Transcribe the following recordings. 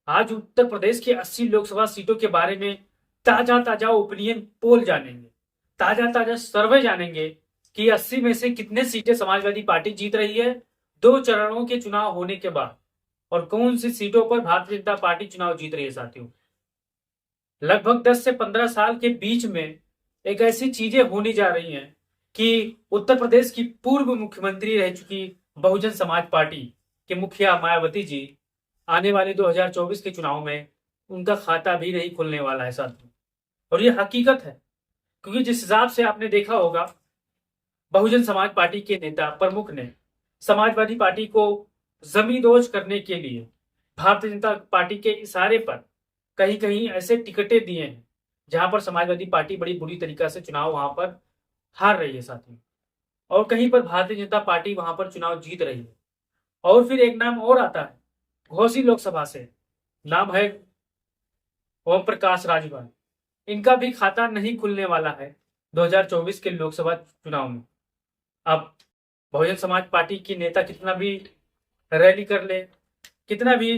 आज उत्तर प्रदेश के 80 लोकसभा सीटों के बारे में ताजा ताजा ओपिनियन पोल जानेंगे, ताजा ताजा सर्वे जानेंगे कि 80 में से कितने सीटें समाजवादी पार्टी जीत रही है 2 चरणों के चुनाव होने के बाद, और कौन सी सीटों पर भारतीय जनता पार्टी चुनाव जीत रही है। साथियों, लगभग 10 से 15 साल के बीच में एक ऐसी चीजें होने जा रही हैं कि उत्तर प्रदेश की पूर्व मुख्यमंत्री रह चुकी बहुजन समाज पार्टी के मुखिया मायावती जी आने वाले 2024 के चुनाव में उनका खाता भी नहीं खुलने वाला है साथियों। और ये हकीकत है, क्योंकि जिस हिसाब से आपने देखा होगा, बहुजन समाज पार्टी के नेता प्रमुख ने समाजवादी पार्टी को जमींदोज करने के लिए भारतीय जनता पार्टी के इशारे पर कहीं कहीं ऐसे टिकटें दिए हैं जहां पर समाजवादी पार्टी बड़ी बुरी तरीका से चुनाव वहां पर हार रही है साथियों, और कहीं पर भारतीय जनता पार्टी वहां पर चुनाव जीत रही है। और फिर एक नाम और आता है घोसी लोकसभा से, नाम है ओम प्रकाश राजभर। इनका भी खाता नहीं खुलने वाला है 2024 के लोकसभा चुनाव में। अब बहुजन समाज पार्टी की नेता कितना भी रैली कर ले, कितना भी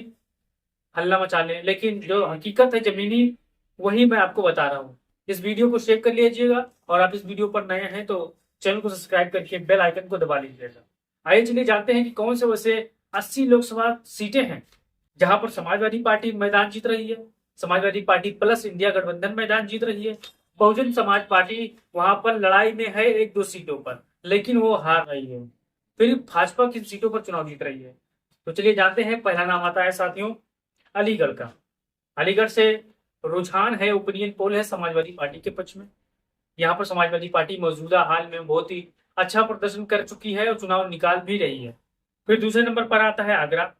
हल्ला मचा ले, लेकिन जो हकीकत है जमीनी, वही मैं आपको बता रहा हूँ। इस वीडियो को शेयर कर लीजिएगा, और आप इस वीडियो पर नए हैं तो चैनल को सब्सक्राइब करके बेल आइकन को दबा लीजिएगा। आइए चलिए जानते हैं कि कौन से वैसे 80 लोकसभा सीटें हैं जहां पर समाजवादी पार्टी मैदान जीत रही है, समाजवादी पार्टी प्लस इंडिया गठबंधन मैदान जीत रही है। बहुजन समाज पार्टी वहां पर लड़ाई में है 1-2 सीटों पर, लेकिन वो हार रही है। फिर भाजपा किन सीटों पर चुनाव जीत रही है, तो चलिए जानते हैं। पहला नाम आता है साथियों अलीगढ़ का। अलीगढ़ से रुझान है, ओपिनियन पोल है समाजवादी पार्टी के पक्ष में। यहाँ पर समाजवादी पार्टी मौजूदा हाल में बहुत ही अच्छा प्रदर्शन कर चुकी है और चुनाव निकाल भी रही है। फिर दूसरे नंबर पर आता है आगरा।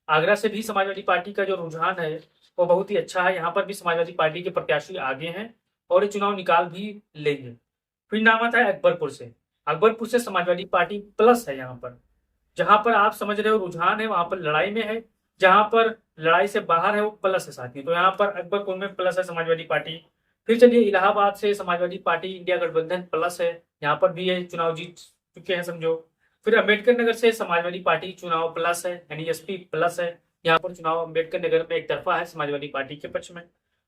आगरा से भी समाजवादी पार्टी का जो रुझान है वो बहुत ही अच्छा है। यहाँ पर भी समाजवादी पार्टी के प्रत्याशी आगे हैं और ये चुनाव निकाल भी लेंगे। फिर नाम आता है अकबरपुर से। अकबरपुर से समाजवादी पार्टी प्लस है यहाँ पर। जहां पर आप समझ रहे हो रुझान है, वहां पर लड़ाई में है। जहां पर लड़ाई से बाहर है वो प्लस है साथी। तो यहाँ पर अकबरपुर में प्लस है समाजवादी पार्टी। फिर चलिए इलाहाबाद से समाजवादी पार्टी इंडिया गठबंधन प्लस है, यहाँ पर भी ये चुनाव जीत चुके हैं समझो। फिर अम्बेडकर नगर से समाजवादी पार्टी चुनाव प्लस है, यानी एसपी प्लस है। यहाँ पर चुनाव अम्बेडकर नगर में एक तरफा है समाजवादी पार्टी के पक्ष में।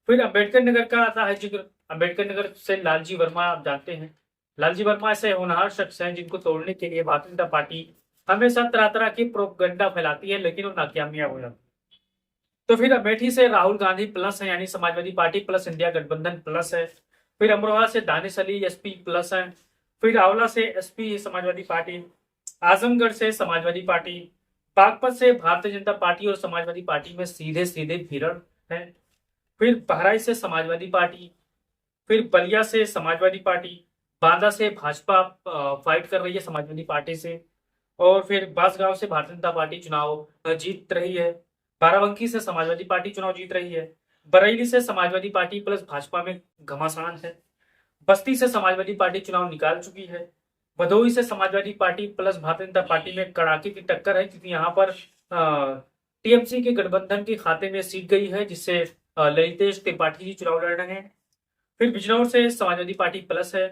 फिर अम्बेडकर नगर का आता है जिक्र। अम्बेडकर नगर से लालजी वर्मा, आप जानते हैं लालजी वर्मा ऐसे होनहार शख्स हैं जिनको तोड़ने के लिए भारतीय जनता पार्टी हमेशा तरह तरह की प्रोपगंडा फैलाती है, लेकिन वो नाकामयाब हो जाती है। तो फिर अमेठी से राहुल गांधी प्लस है, यानी समाजवादी पार्टी प्लस इंडिया गठबंधन प्लस है। फिर अमरोहा से दानिश अली एसपी प्लस है। फिर आंवला से एसपी समाजवादी पार्टी। आजमगढ़ से समाजवादी पार्टी। बागपत से भारतीय जनता पार्टी और समाजवादी पार्टी में सीधे सीधे भिड़ंत है। फिर बहराइच से समाजवादी पार्टी। फिर बलिया से समाजवादी पार्टी। बांदा से भाजपा फाइट कर रही है समाजवादी पार्टी से। और फिर बांसगांव से भारतीय जनता पार्टी चुनाव जीत रही है। बाराबंकी से समाजवादी पार्टी चुनाव जीत रही है। बरेली से समाजवादी पार्टी प्लस भाजपा में घमासान है। बस्ती से समाजवादी पार्टी चुनाव निकाल चुकी है। भदोही से Samajwadi party plus Bharatiya Janata party में कड़ाके की टक्कर है, क्योंकि यहाँ पर टीएमसी के गठबंधन के खाते में सीट गई है, जिससे ललितेश त्रिपाठी जी चुनाव लड़ रहे हैं। फिर बिजनौर से समाजवादी पार्टी प्लस है।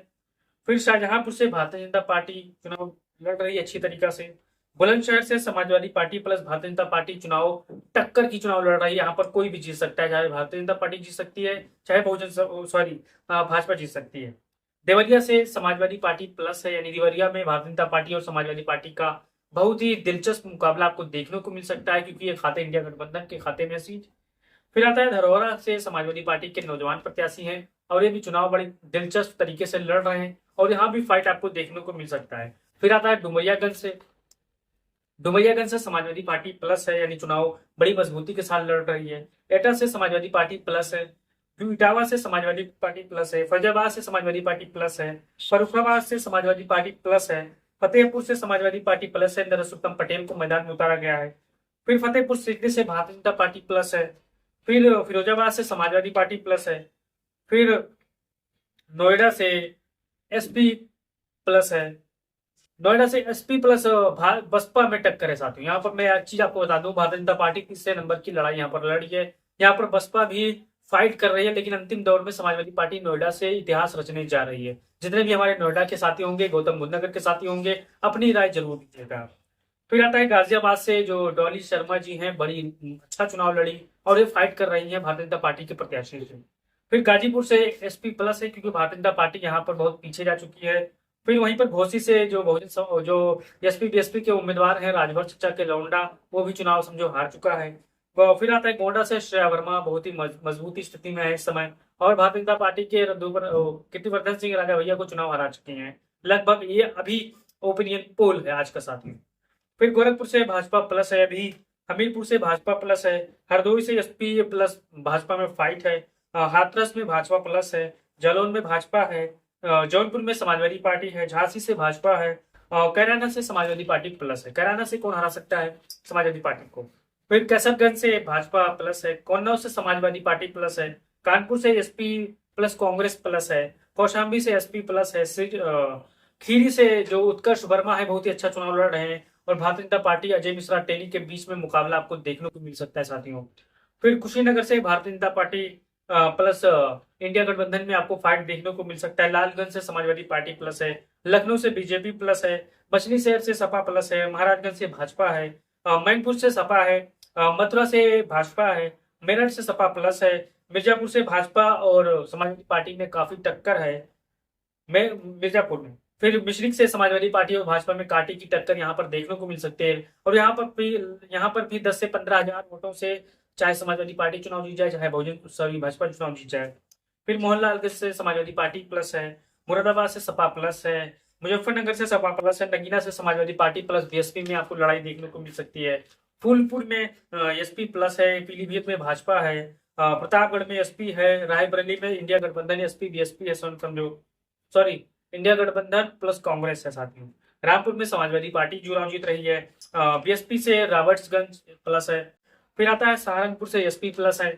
फिर शाहजहांपुर से भारतीय जनता पार्टी चुनाव लड़ रही है अच्छी तरीका से। बुलंदशहर से Samajwadi party plus Bharatiya Janata party चुनाव टक्कर की चुनाव लड़ रही है। यहाँ पर कोई भी जीत सकता है, चाहे भारतीय जनता पार्टी जीत सकती है, चाहे भाजपा जीत सकती है। देवरिया से समाजवादी पार्टी प्लस है, यानी देवरिया में भारतीय जनता पार्टी और समाजवादी पार्टी का बहुत ही दिलचस्प मुकाबला आपको देखने को मिल सकता है, क्योंकि ये खाते इंडिया गठबंधन के खाते में सीट। फिर आता है धरोहरा से समाजवादी पार्टी के नौजवान प्रत्याशी हैं और ये भी चुनाव बड़ी दिलचस्प तरीके से लड़ रहे हैं, और यहाँ भी फाइट आपको देखने को मिल सकता है। फिर आता है डुमरियागंज से समाजवादी पार्टी प्लस है, यानी चुनाव बड़ी मजबूती के साथ लड़ रही है। एटा से समाजवादी पार्टी प्लस है। इटावा से समाजवादी पार्टी प्लस है। फैजाबाद से समाजवादी पार्टी प्लस है। फर्रुखाबाद से समाजवादी पार्टी प्लस है। फतेहपुर से समाजवादी पार्टी प्लस है, नरसुत्तम पटेल को मैदान में उतारा गया है। फिर फतेहपुर सीकरी से भारतीय जनता पार्टी प्लस है। फिर फिरोजाबाद से समाजवादी पार्टी प्लस है। फिर नोएडा से एसपी प्लस है। नोएडा से एसपी प्लस बसपा में टक्कर है साथियों। यहाँ पर मैं एक चीज आपको बता दूं, भारतीय जनता पार्टी तीसरे नंबर की लड़ाई यहाँ पर लड़ी है। यहाँ पर बसपा भी फाइट कर रही है, लेकिन अंतिम दौर में समाजवादी पार्टी नोएडा से इतिहास रचने जा रही है। जितने भी हमारे नोएडा के साथी होंगे, गौतम बुद्ध नगर के साथी होंगे, अपनी राय जरूर दीजिएगा। फिर आता है गाजियाबाद से जो डॉली शर्मा जी हैं, बड़ी अच्छा चुनाव लड़ी और ये फाइट कर रही हैं भारतीय जनता पार्टी के प्रत्याशी से। फिर गाजीपुर से एसपी प्लस है, क्योंकि भारतीय जनता पार्टी यहाँ पर बहुत पीछे जा चुकी है। फिर वहीं पर घोसी से जो जो एसपी बीएसपी के उम्मीदवार हैं राजभर चचा के लौंडा, वो भी चुनाव समझो हार चुका है। फिर आता है गोंडा से श्रेया वर्मा, बहुत ही मजबूती स्थिति में है इस समय, और भारतीय जनता पार्टी के कीर्तिवर्धन सिंह राजा भैया को चुनाव हरा चुके हैं। लगभग ये अभी ओपिनियन पोल है आज का साथी। फिर गोरखपुर से भाजपा प्लस है अभी, हमीरपुर से भाजपा प्लस है, हरदोई से एसपी प्लस भाजपा में फाइट है, हाथरस में भाजपा प्लस है, जालौन में भाजपा है, जौनपुर में समाजवादी पार्टी है, झांसी से भाजपा है, कैराना से समाजवादी पार्टी प्लस है। कैराना से कौन हरा सकता है समाजवादी पार्टी को? फिर कैसरगंज से भाजपा प्लस है, कन्नौज से समाजवादी पार्टी प्लस है, कानपुर से एसपी प्लस कांग्रेस प्लस है, कौशाम्बी से एसपी प्लस है, खीरी से जो उत्कर्ष वर्मा है बहुत ही अच्छा चुनाव लड़ रहे हैं, और भारतीय जनता पार्टी अजय मिश्रा टेनी के बीच में मुकाबला आपको देखने को मिल सकता है साथियों। फिर कुशीनगर से Bharatiya Janata party plus India गठबंधन में आपको फाइट देखने को मिल सकता है। लालगंज से समाजवादी पार्टी प्लस है, लखनऊ से बीजेपी प्लस है, मछली शहर से सपा प्लस है, महाराजगंज से भाजपा है, मैनपुर से सपा है, मथुरा से भाजपा है, मेरठ से सपा प्लस है, मिर्जापुर से भाजपा और समाजवादी पार्टी में काफी टक्कर है मिर्जापुर में। फिर मिश्रिक से समाजवादी पार्टी और भाजपा में कांटे की टक्कर यहाँ पर देखने को मिल सकते हैं, और यहाँ पर भी 10 से 15 हजार वोटों से चाहे समाजवादी पार्टी चुनाव जीत जाए, चाहे भाजपा चुनाव जीत जाए। फिर मोहनलालगंज से समाजवादी पार्टी प्लस है, मुरादाबाद से सपा प्लस है, मुजफ्फरनगर से सपा प्लस है, नगीना से समाजवादी पार्टी प्लस बीएसपी में आपको लड़ाई देखने को मिल सकती है। फूलपुर में एसपी प्लस है, पीलीभीत में भाजपा है, प्रतापगढ़ में एसपी है, रायबरेली में इंडिया गठबंधन एसपी बीएसपी है, समझो सॉरी इंडिया गठबंधन प्लस कांग्रेस है साथियों। रामपुर में समाजवादी पार्टी चुनाव जीत रही है, बीएसपी से रॉबर्ट्सगंज प्लस है। फिर आता है सहारनपुर से एसपी प्लस है,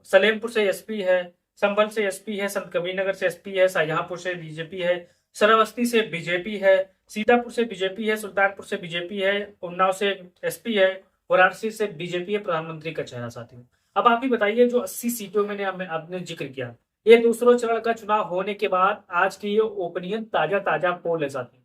सलेमपुर से एसपी है, संभल से एसपी है, संत कबीरनगर से एसपी है, शाहजहांपुर से बीजेपी है, श्रावस्ती से बीजेपी है, सीतापुर से बीजेपी है, सुल्तानपुर से बीजेपी है, उन्नाव से एसपी है, वाराणसी से बीजेपी है प्रधानमंत्री का चेहरा साथियों। अब आप ही बताइए, जो 80 सीटों में आपने जिक्र किया, ये दूसरे चरण का चुनाव होने के बाद आज की ये ओपिनियन ताजा पोल है साथियों।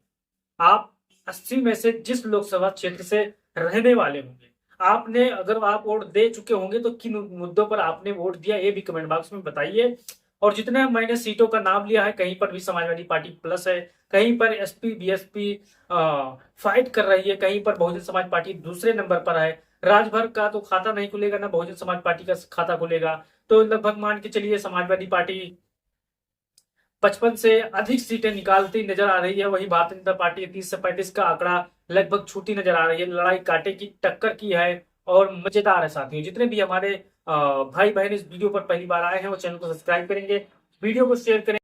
आप 80 में से जिस लोकसभा क्षेत्र से रहने वाले होंगे, आपने अगर आप वोट दे चुके होंगे तो किन मुद्दों पर आपने वोट दिया, ये भी कमेंट बॉक्स में बताइए। और जितने मैंने सीटों का नाम लिया है, कहीं पर भी समाजवादी पार्टी प्लस है, कहीं पर एसपी बीएसपी फाइट कर रही है, कहीं पर बहुजन समाज पार्टी दूसरे नंबर पर है। राजभर का तो खाता नहीं खुलेगा, ना बहुजन समाज पार्टी का खाता खुलेगा, तो लगभग मान के चलिए समाजवादी पार्टी 55 से अधिक सीटें निकालती नजर आ रही है। वही भारतीय जनता पार्टी 30 से 35 का आंकड़ा लगभग छूटी नजर आ रही है। लड़ाई कांटे की टक्कर की है और मजेदार है साथियों। जितने भी हमारे भाई बहन इस वीडियो पर पहली बार आए हैं वो चैनल को सब्सक्राइब करेंगे, वीडियो को शेयर करें।